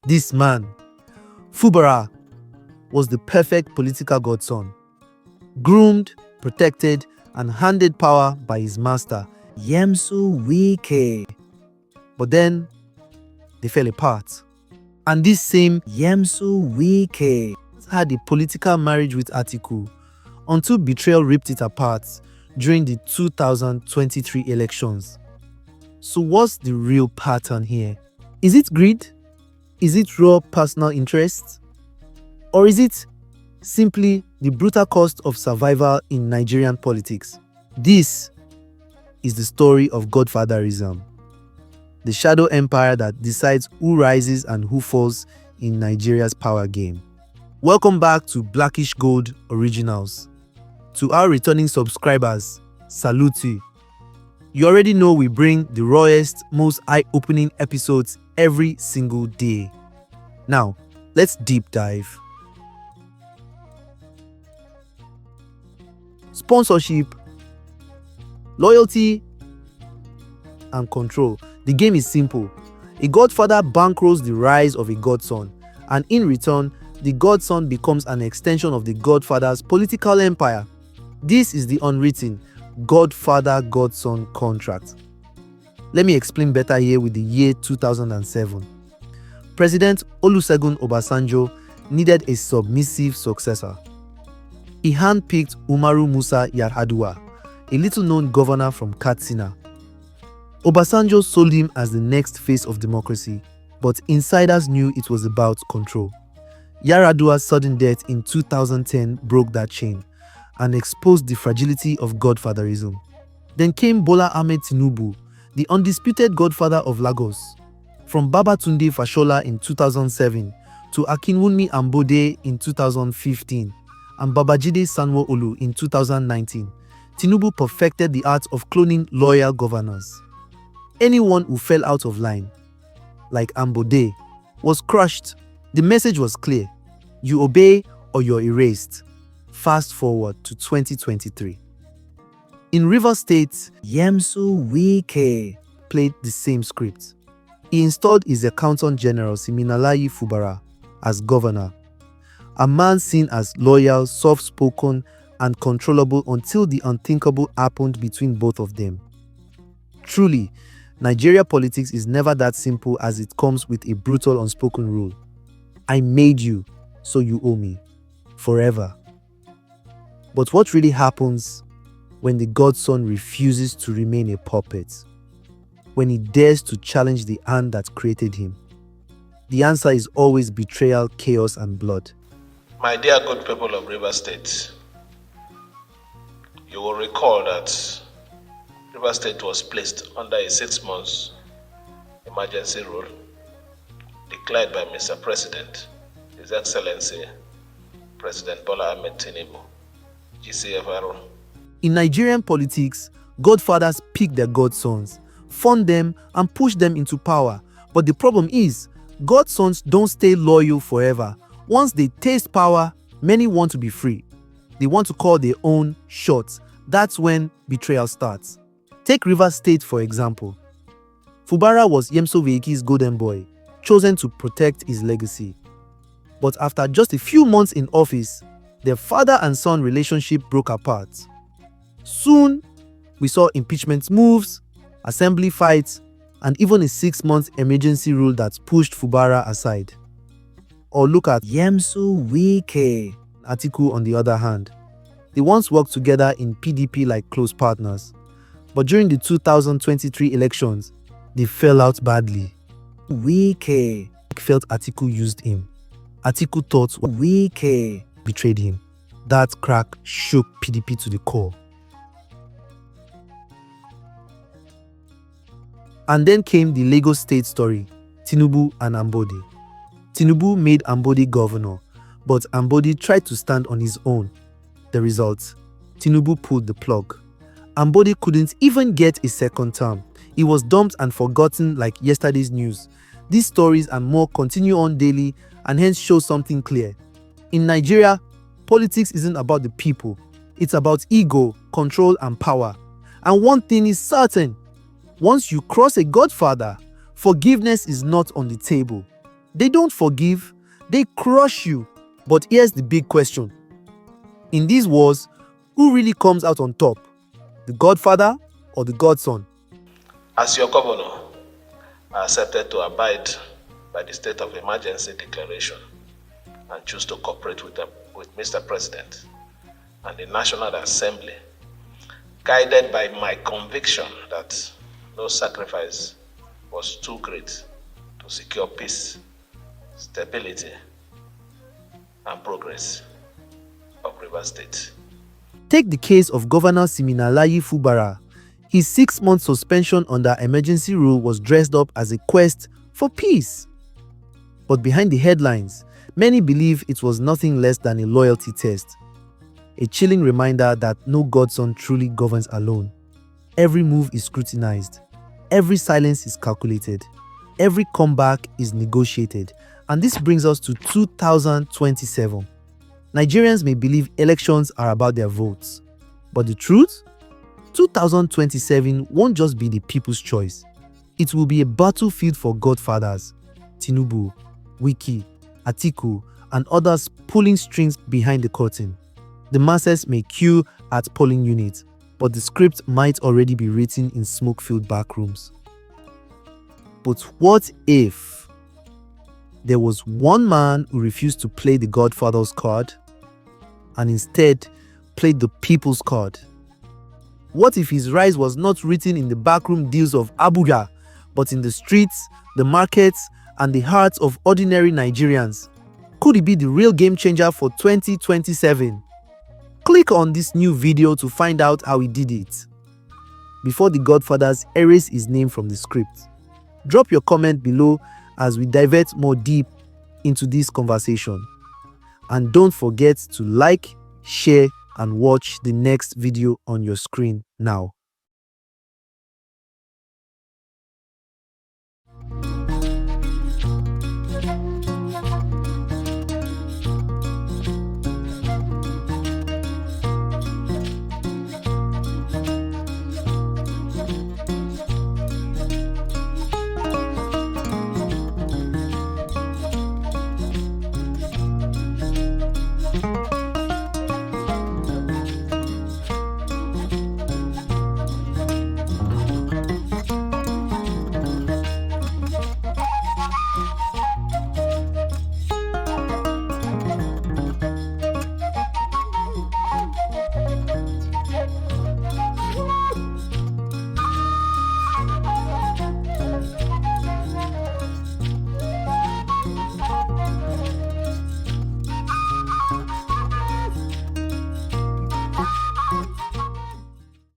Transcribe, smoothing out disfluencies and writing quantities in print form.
This man, Fubara, was the perfect political godson. Groomed, protected, and handed power by his master, Yemsu Wike. But then, they fell apart. And this same Yemsu Wike had a political marriage with Atiku until betrayal ripped it apart during the 2023 elections. So what's the real pattern here? Is it greed? Is it raw personal interest? Or is it simply the brutal cost of survival in Nigerian politics? This is the story of Godfatherism, the shadow empire that decides who rises and who falls in Nigeria's power game. Welcome back to Blackish Gold Originals. To our returning subscribers, salute you. You already know we bring the rawest, most eye-opening episodes every single day. Now, let's deep dive. Sponsorship, loyalty, and control. The game is simple. A godfather bankrolls the rise of a godson, and in return, the godson becomes an extension of the godfather's political empire. This is the unwritten godfather-godson contract. Let me explain better here with the year 2007. President Olusegun Obasanjo needed a submissive successor. He handpicked Umaru Musa Yar'Adua, a little-known governor from Katsina. Obasanjo sold him as the next face of democracy, but insiders knew it was about control. Yar'Adua's sudden death in 2010 broke that chain and exposed the fragility of godfatherism. Then came Bola Ahmed Tinubu, the undisputed godfather of Lagos. From Babatunde Fashola in 2007 to Akinwunmi Ambode in 2015 and Babajide Sanwo-Olu in 2019, Tinubu perfected the art of cloning loyal governors. Anyone who fell out of line, like Ambode, was crushed. The message was clear: you obey or you're erased. Fast forward to 2023. In Rivers State, Yemsu Wike played the same script. He installed his accountant general Siminalayi Fubara as governor, a man seen as loyal, soft-spoken, and controllable until the unthinkable happened between both of them. Truly, Nigeria politics is never that simple as it comes with a brutal unspoken rule. I made you, so you owe me. Forever. But what really happens when the godson refuses to remain a puppet? When he dares to challenge the hand that created him? The answer is always betrayal, chaos, and blood. My dear good people of Rivers State, you will recall that Rivers State was placed under a 6 months emergency rule declared by Mr. President, His Excellency, President Bola Ahmed Tinubu, GCFR. In Nigerian politics, godfathers pick their godsons, fund them, and push them into power. But the problem is, godsons don't stay loyal forever. Once they taste power, many want to be free. They want to call their own shots. That's when betrayal starts. Take Rivers State for example. Fubara was Yemso Wike's golden boy, chosen to protect his legacy. But after just a few months in office, their father and son relationship broke apart. Soon, we saw impeachment moves, assembly fights, and even a 6-month emergency rule that pushed Fubara aside. Or look at Yemsu Wike, Atiku on the other hand. They once worked together in PDP like close partners. But during the 2023 elections, they fell out badly. Wike felt Atiku used him. Atiku thought Wike betrayed him. That crack shook PDP to the core. And then came the Lagos State story, Tinubu and Ambode. Tinubu made Ambode governor, but Ambode tried to stand on his own. The result, Tinubu pulled the plug. Ambode couldn't even get a second term. He was dumped and forgotten like yesterday's news. These stories and more continue on daily and hence show something clear. In Nigeria, politics isn't about the people. It's about ego, control, and power. And one thing is certain: once you cross a godfather, forgiveness is not on the table. They don't forgive, they crush you. But here's the big question. In these wars, who really comes out on top? The godfather or the godson? As your governor, I accepted to abide by the state of emergency declaration and choose to cooperate with Mr. President and the National Assembly, guided by my conviction that no sacrifice was too great to secure peace, stability, and progress of Rivers State. Take the case of Governor Siminalayi Fubara. His 6-month suspension under emergency rule was dressed up as a quest for peace. But behind the headlines, many believe it was nothing less than a loyalty test. A chilling reminder that no godson truly governs alone. Every move is scrutinized. Every silence is calculated. Every comeback is negotiated. And this brings us to 2027. Nigerians may believe elections are about their votes. But the truth? 2027 won't just be the people's choice. It will be a battlefield for godfathers. Tinubu, Wiki, Atiku, and others pulling strings behind the curtain. The masses may queue at polling units, but the script might already be written in smoke-filled backrooms. But what if there was one man who refused to play the Godfather's card and instead played the people's card? What if his rise was not written in the backroom deals of Abuja, but in the streets, the markets, and the hearts of ordinary Nigerians? Could he be the real game changer for 2027? Click on this new video to find out how he did it. Before the Godfathers erase his name from the script. Drop your comment below as we divert more deep into this conversation. And don't forget to like, share, and watch the next video on your screen now.